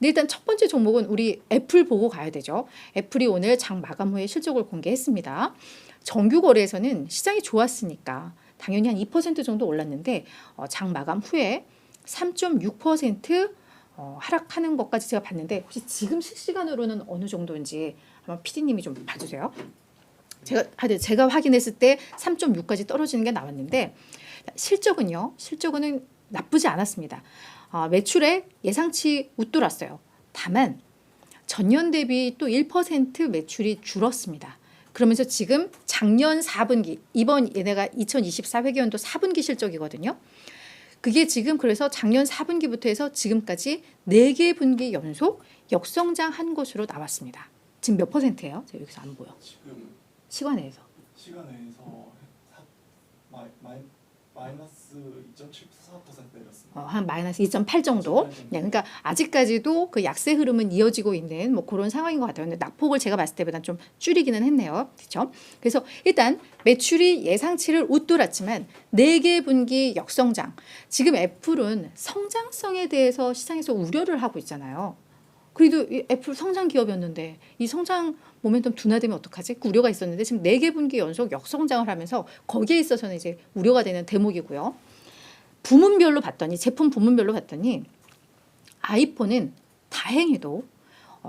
근데 일단 첫 번째 종목은 우리 애플 보고 가야 되죠. 애플이 오늘 장 마감 후에 실적을 공개했습니다. 정규 거래에서는 시장이 좋았으니까 당연히 한 2% 정도 올랐는데 장 마감 후에 3.6% 하락하는 것까지 제가 봤는데 혹시 지금 실시간으로는 어느 정도인지 한번 PD님이 좀 봐주세요. 제가 확인했을 때 3.6까지 떨어지는 게 나왔는데 실적은 나쁘지 않았습니다. 매출에 예상치 웃돌았어요. 다만 전년 대비 또 1% 매출이 줄었습니다. 그러면서 지금 작년 4분기, 이번 얘네가 2024 회계연도 4분기 실적이거든요. 그게 지금 그래서 작년 4분기부터 해서 지금까지 4개 분기 연속 역성장한 것으로 나왔습니다. 지금 몇 %예요? 제가 여기서 안 보여. 지금 시간에서 마이너스 2.74% 내렸습니다. 한 마이너스 2.8 정도. 네, 그러니까 아직까지도 그 약세 흐름은 이어지고 있는 뭐 그런 상황인 것 같아요. 근데 낙폭을 제가 봤을 때보다 좀 줄이기는 했네요. 그렇죠? 그래서 일단 매출이 예상치를 웃돌았지만 4개 분기 역성장. 지금 애플은 성장성에 대해서 시장에서 우려를 하고 있잖아요. 그래도 이 애플 성장 기업이었는데 이 성장 모멘텀 둔화되면 어떡하지? 그 우려가 있었는데 지금 4개 분기 연속 역성장을 하면서 거기에 있어서는 이제 우려가 되는 대목이고요. 제품 부문별로 봤더니 아이폰은 다행히도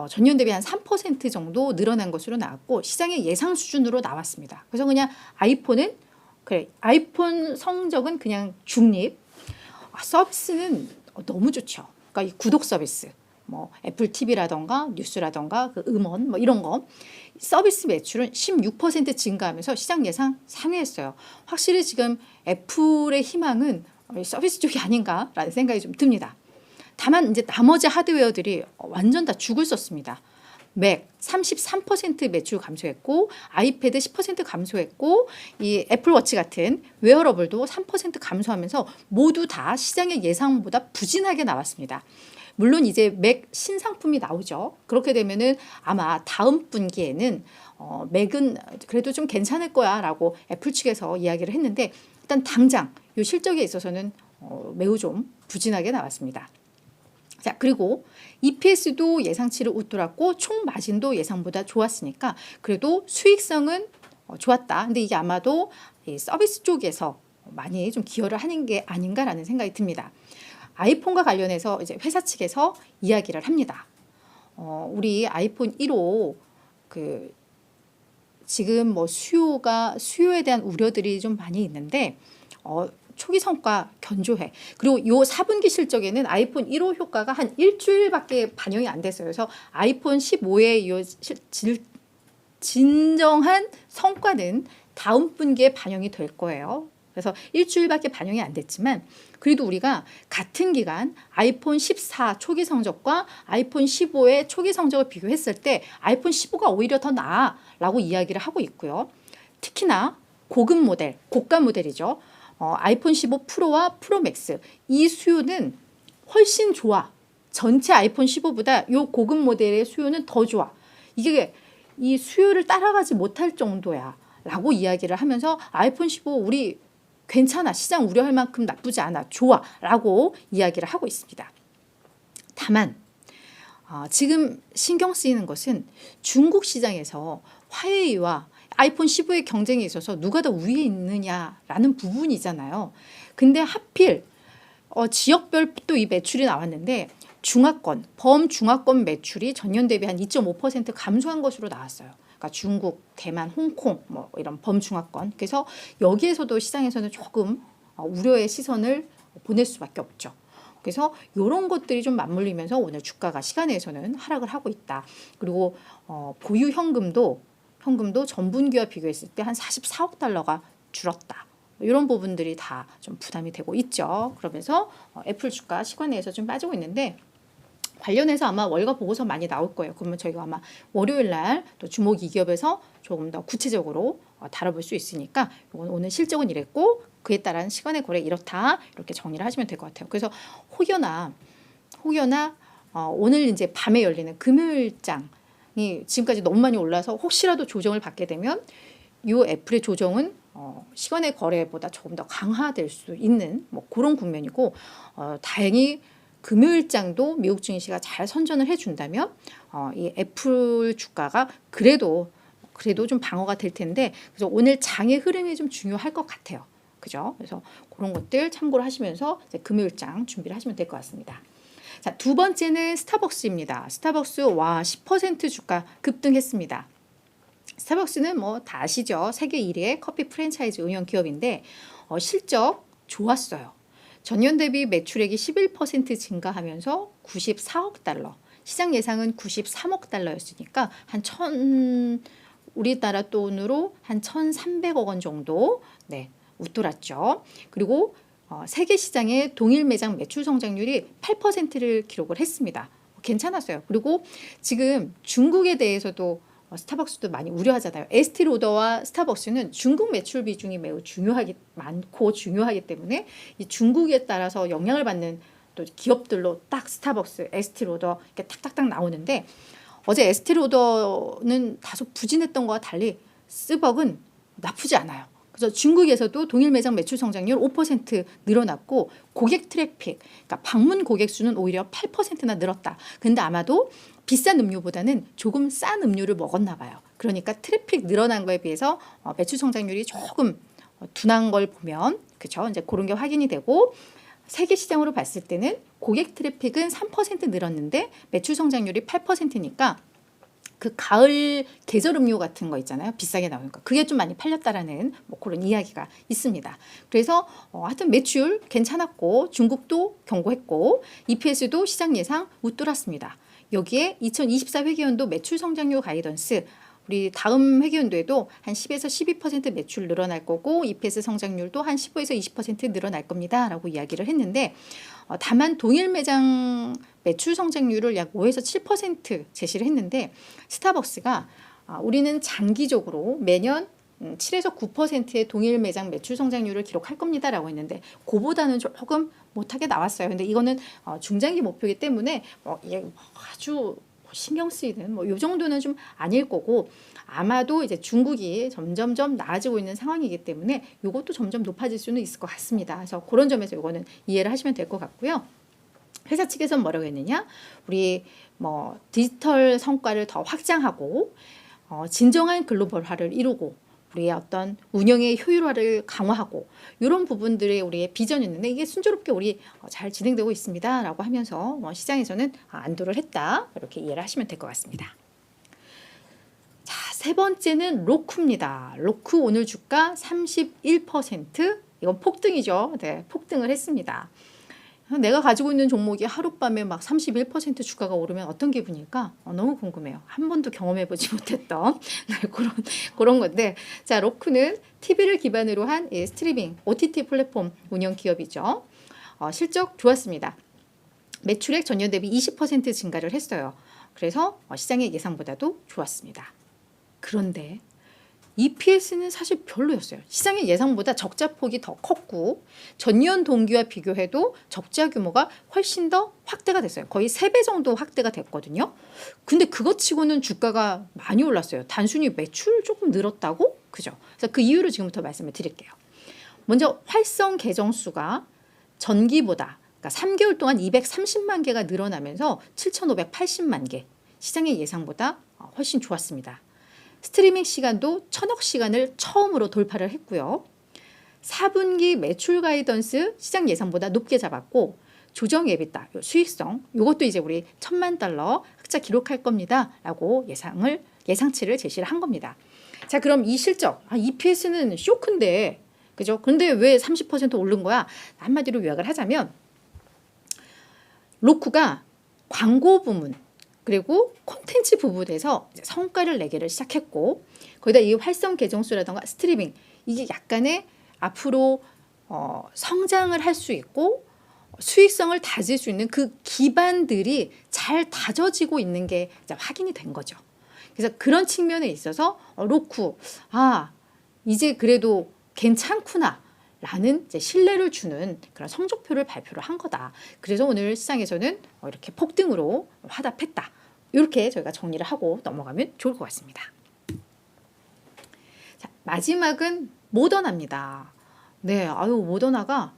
전년 대비 한 3% 정도 늘어난 것으로 나왔고 시장의 예상 수준으로 나왔습니다. 그래서 그냥 아이폰 성적은 그냥 중립. 서비스는 너무 좋죠. 그러니까 이 구독 서비스. 뭐 애플 TV라던가 뉴스라던가 그 음원 뭐 이런 거 서비스 매출은 16% 증가하면서 시장 예상 상회했어요. 확실히 지금 애플의 희망은 서비스 쪽이 아닌가라는 생각이 좀 듭니다. 다만 이제 나머지 하드웨어들이 완전 다 죽을 썼습니다. 맥 33% 매출 감소했고 아이패드 10% 감소했고 이 애플워치 같은 웨어러블도 3% 감소하면서 모두 다 시장의 예상보다 부진하게 나왔습니다. 물론 이제 맥 신상품이 나오죠. 그렇게 되면은 아마 다음 분기에는 맥은 그래도 좀 괜찮을 거야라고 애플 측에서 이야기를 했는데 일단 당장 이 실적에 있어서는 매우 좀 부진하게 나왔습니다. 자, 그리고 EPS도 예상치를 웃돌았고 총 마진도 예상보다 좋았으니까 그래도 수익성은 좋았다. 근데 이게 아마도 이 서비스 쪽에서 많이 좀 기여를 하는 게 아닌가라는 생각이 듭니다. 아이폰과 관련해서 이제 회사 측에서 이야기를 합니다. 우리 아이폰 1호 지금 뭐 수요에 대한 우려들이 좀 많이 있는데 초기 성과 견조해. 그리고 요 4분기 실적에는 아이폰 1호 효과가 한 일주일밖에 반영이 안 됐어요. 그래서 아이폰 15의 요 진정한 성과는 다음 분기에 반영이 될 거예요. 그래서 일주일밖에 반영이 안 됐지만 그래도 우리가 같은 기간 아이폰 14 초기 성적과 아이폰 15의 초기 성적을 비교했을 때 아이폰 15가 오히려 더 나아라고 이야기를 하고 있고요. 특히나 고급 모델, 고가 모델이죠. 아이폰 15 프로와 프로 맥스 이 수요는 훨씬 좋아. 전체 아이폰 15보다 이 고급 모델의 수요는 더 좋아. 이게 이 수요를 따라가지 못할 정도야 라고 이야기를 하면서 아이폰 15 우리 괜찮아. 시장 우려할 만큼 나쁘지 않아. 좋아. 라고 이야기를 하고 있습니다. 다만 지금 신경 쓰이는 것은 중국 시장에서 화웨이와 아이폰 15의 경쟁에 있어서 누가 더 위에 있느냐라는 부분이잖아요. 근데 하필 지역별 또 이 매출이 나왔는데 중하권, 범중하권 매출이 전년 대비 한 2.5% 감소한 것으로 나왔어요. 그러니까 중국, 대만, 홍콩 뭐 이런 범중하권. 그래서 여기에서도 시장에서는 조금 우려의 시선을 보낼 수밖에 없죠. 그래서 이런 것들이 좀 맞물리면서 오늘 주가가 시간에서는 하락을 하고 있다. 그리고 보유 현금도 전분기와 비교했을 때 한 44억 달러가 줄었다. 이런 부분들이 다 좀 부담이 되고 있죠. 그러면서 애플 주가 시간에서 좀 빠지고 있는데 관련해서 아마 월가 보고서 많이 나올 거예요. 그러면 저희가 아마 월요일 날 또 주목 이 기업에서 조금 더 구체적으로 다뤄볼 수 있으니까 오늘 실적은 이랬고 그에 따른 시간의 거래 이렇다 이렇게 정리를 하시면 될 것 같아요. 그래서 혹여나 오늘 이제 밤에 열리는 금요일장이 지금까지 너무 많이 올라서 혹시라도 조정을 받게 되면 이 애플의 조정은 시간의 거래보다 조금 더 강화될 수 있는 뭐 그런 국면이고 다행히 금요일장도 미국 증시가 잘 선전을 해준다면 이 애플 주가가 그래도 좀 방어가 될 텐데, 그래서 오늘 장의 흐름이 좀 중요할 것 같아요. 그죠? 그래서 그런 것들 참고를 하시면서 이제 금요일장 준비를 하시면 될 것 같습니다. 자, 두 번째는 스타벅스입니다. 스타벅스 10% 주가 급등했습니다. 스타벅스는 뭐 다 아시죠? 세계 1위의 커피 프랜차이즈 운영 기업인데 실적 좋았어요. 전년 대비 매출액이 11% 증가하면서 94억 달러, 시장 예상은 93억 달러였으니까 우리나라 돈으로 한 1,300억 원 정도 웃돌았죠. 그리고 세계 시장의 동일 매장 매출 성장률이 8%를 기록을 했습니다. 괜찮았어요. 그리고 지금 중국에 대해서도 스타벅스도 많이 우려하잖아요. 에스티로더와 스타벅스는 중국 매출 비중이 매우 중요하기 때문에 이 중국에 따라서 영향을 받는 또 기업들로 딱 스타벅스, 에스티로더 이렇게 탁탁탁 나오는데, 어제 에스티로더는 다소 부진했던 것과 달리 스벅은 나쁘지 않아요. 그래서 중국에서도 동일 매장 매출 성장률 5% 늘어났고, 고객 트래픽, 그러니까 방문 고객 수는 오히려 8%나 늘었다. 근데 아마도 비싼 음료보다는 조금 싼 음료를 먹었나 봐요. 그러니까 트래픽 늘어난 거에 비해서 매출 성장률이 조금 둔한 걸 보면, 그렇죠? 이제 그런 게 확인이 되고, 세계 시장으로 봤을 때는 고객 트래픽은 3% 늘었는데 매출 성장률이 8%니까 그 가을 계절 음료 같은 거 있잖아요. 비싸게 나오니까 그게 좀 많이 팔렸다라는 뭐 그런 이야기가 있습니다. 그래서 하여튼 매출 괜찮았고, 중국도 견고했고, EPS도 시장 예상 웃돌았습니다. 여기에 2024 회계연도 매출 성장률 가이던스, 우리 다음 회계연도에도 한 10에서 12% 매출 늘어날 거고, EPS 성장률도 한 15에서 20% 늘어날 겁니다 라고 이야기를 했는데, 다만 동일 매장 매출 성장률을 약 5에서 7% 제시를 했는데, 스타벅스가 우리는 장기적으로 매년 7에서 9%의 동일 매장 매출 성장률을 기록할 겁니다 라고 했는데, 그보다는 조금 못하게 나왔어요. 근데 이거는 중장기 목표이기 때문에 이게 아주 신경 쓰이는 이 정도는 좀 아닐 거고, 아마도 이제 중국이 점점점 나아지고 있는 상황이기 때문에 이것도 점점 높아질 수는 있을 것 같습니다. 그래서 그런 점에서 이거는 이해를 하시면 될 것 같고요. 회사 측에서는 뭐라고 했느냐? 우리 디지털 성과를 더 확장하고 진정한 글로벌화를 이루고, 우리의 어떤 운영의 효율화를 강화하고, 이런 부분들의 우리의 비전이었는데 이게 순조롭게 우리 잘 진행되고 있습니다 라고 하면서 시장에서는 안도를 했다, 이렇게 이해를 하시면 될 것 같습니다. 자, 세 번째는 로쿠입니다. 로쿠 오늘 주가 31%, 이건 폭등이죠. 네, 폭등을 했습니다. 내가 가지고 있는 종목이 하룻밤에 막 31% 주가가 오르면 어떤 기분일까? 너무 궁금해요. 한 번도 경험해보지 못했던 그런 건데, 자, 로쿠는 TV를 기반으로 한 스트리밍 OTT 플랫폼 운영 기업이죠. 실적 좋았습니다. 매출액 전년 대비 20% 증가를 했어요. 그래서 시장의 예상보다도 좋았습니다. 그런데 EPS는 사실 별로였어요. 시장의 예상보다 적자폭이 더 컸고, 전년 동기와 비교해도 적자 규모가 훨씬 더 확대가 됐어요. 거의 3배 정도 확대가 됐거든요. 근데 그것 치고는 주가가 많이 올랐어요. 단순히 매출 조금 늘었다고? 그죠? 그래서 그 이유를 지금부터 말씀을 드릴게요. 먼저 활성 계정 수가 전기보다, 그러니까 3개월 동안 230만 개가 늘어나면서 7,580만 개, 시장의 예상보다 훨씬 좋았습니다. 스트리밍 시간도 1,000억 시간을 처음으로 돌파를 했고요. 4분기 매출 가이던스 시장 예상보다 높게 잡았고, 조정 EBITDA 수익성, 이것도 이제 우리 1,000만 달러 흑자 기록할 겁니다 라고 예상치를 제시를 한 겁니다. 자, 그럼 이 실적, EPS는 쇼크인데, 그죠? 근데 왜 30% 오른 거야? 한마디로 요약을 하자면, 로쿠가 광고 부문, 그리고 콘텐츠 부분에서 성과를 내기를 시작했고, 거기다 이 활성 계정수라든가 스트리밍, 이게 약간의 앞으로 성장을 할 수 있고 수익성을 다질 수 있는 그 기반들이 잘 다져지고 있는 게 이제 확인이 된 거죠. 그래서 그런 측면에 있어서 로쿠, 이제 그래도 괜찮구나 라는 이제 신뢰를 주는 그런 성적표를 발표를 한 거다. 그래서 오늘 시장에서는 이렇게 폭등으로 화답했다. 이렇게 저희가 정리를 하고 넘어가면 좋을 것 같습니다. 자, 마지막은 모더나입니다. 네, 모더나가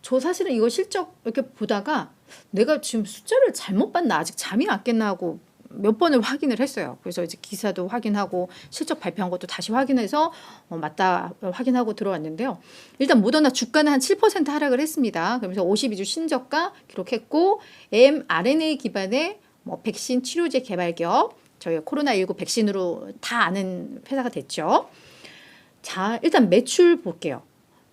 저 사실은 이거 실적 이렇게 보다가 내가 지금 숫자를 잘못 봤나 아직 잠이 안 깼나 하고 몇 번을 확인을 했어요. 그래서 이제 기사도 확인하고 실적 발표한 것도 다시 확인해서 맞다 확인하고 들어왔는데요. 일단 모더나 주가는 한 7% 하락을 했습니다. 그러면서 52주 신저가 기록했고 mRNA 기반의 뭐 백신 치료제 개발 기업 저희 코로나19 백신으로 다 아는 회사가 됐죠. 자, 일단 매출 볼게요.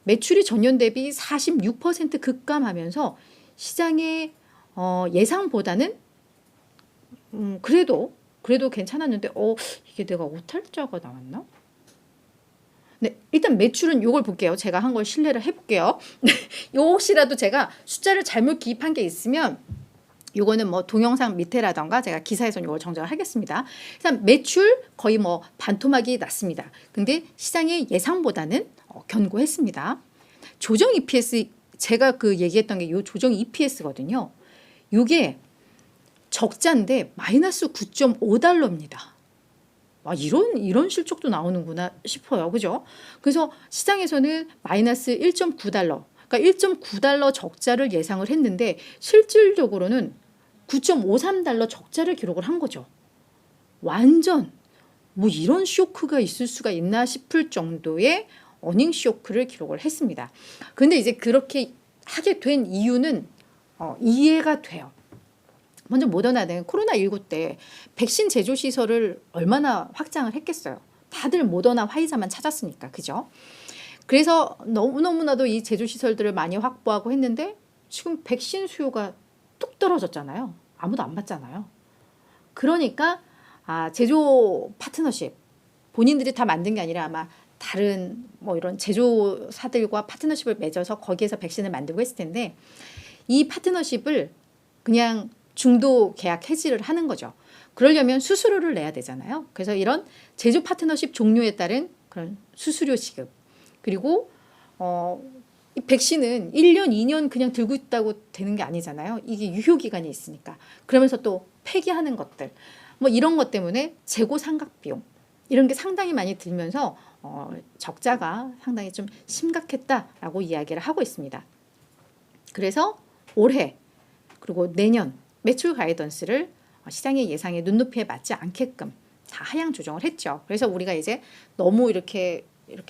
매출이 전년 대비 46% 급감하면서 시장의 예상보다는 그래도 괜찮았는데 이게 내가 오탈자가 나왔나? 네, 일단 매출은 요걸 볼게요. 제가 한 걸 신뢰를 해볼게요. 요 혹시라도 제가 숫자를 잘못 기입한 게 있으면 요거는 뭐 동영상 밑에라던가 제가 기사에서 요걸 정정을 하겠습니다. 일단 매출 거의 뭐 반토막이 났습니다. 근데 시장의 예상보다는 견고했습니다. 조정 EPS 제가 그 얘기했던 게 요 조정 EPS거든요. 요게 적자인데 마이너스 9.5달러입니다. 아, 이런 실적도 나오는구나 싶어요. 그죠? 그래서 시장에서는 마이너스 1.9달러, 그러니까 1.9달러 적자를 예상을 했는데 실질적으로는 9.53달러 적자를 기록을 한 거죠. 완전 뭐 이런 쇼크가 있을 수가 있나 싶을 정도의 어닝 쇼크를 기록을 했습니다. 근데 이제 그렇게 하게 된 이유는 이해가 돼요. 먼저 모더나는 코로나19 때 백신 제조 시설을 얼마나 확장을 했겠어요. 다들 모더나 화이자만 찾았으니까. 그죠? 그래서 너무나도 이 제조 시설들을 많이 확보하고 했는데 지금 백신 수요가 뚝 떨어졌잖아요. 아무도 안 받잖아요. 그러니까 제조 파트너십 본인들이 다 만든 게 아니라 아마 다른 뭐 이런 제조사들과 파트너십을 맺어서 거기에서 백신을 만들고 했을 텐데 이 파트너십을 그냥 중도 계약 해지를 하는 거죠. 그러려면 수수료를 내야 되잖아요. 그래서 이런 제조 파트너십 종료에 따른 그런 수수료 지급 그리고 이 백신은 1년, 2년 그냥 들고 있다고 되는 게 아니잖아요. 이게 유효기간이 있으니까. 그러면서 또 폐기하는 것들 뭐 이런 것 때문에 재고 상각 비용 이런 게 상당히 많이 들면서 적자가 상당히 좀 심각했다라고 이야기를 하고 있습니다. 그래서 올해 그리고 내년 매출 가이던스를 시장의 예상에 눈높이에 맞지 않게끔 다 하향 조정을 했죠. 그래서 우리가 이제 너무 이렇게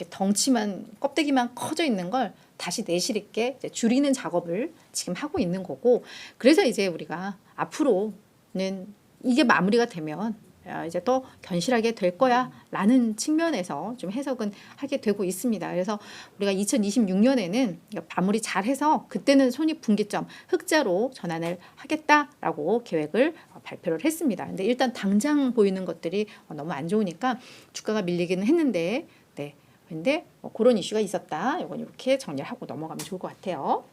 덩치만 껍데기만 커져 있는 걸 다시 내실 있게 이제 줄이는 작업을 지금 하고 있는 거고 그래서 이제 우리가 앞으로는 이게 마무리가 되면 이제 또 견실하게 될 거야 라는 측면에서 좀 해석은 하게 되고 있습니다. 그래서 우리가 2026년에는 마무리 잘해서 그때는 손익분기점 흑자로 전환을 하겠다라고 계획을 발표를 했습니다. 근데 일단 당장 보이는 것들이 너무 안 좋으니까 주가가 밀리기는 했는데 네. 근데 그런 이슈가 있었다. 이건 이렇게 정리하고 넘어가면 좋을 것 같아요.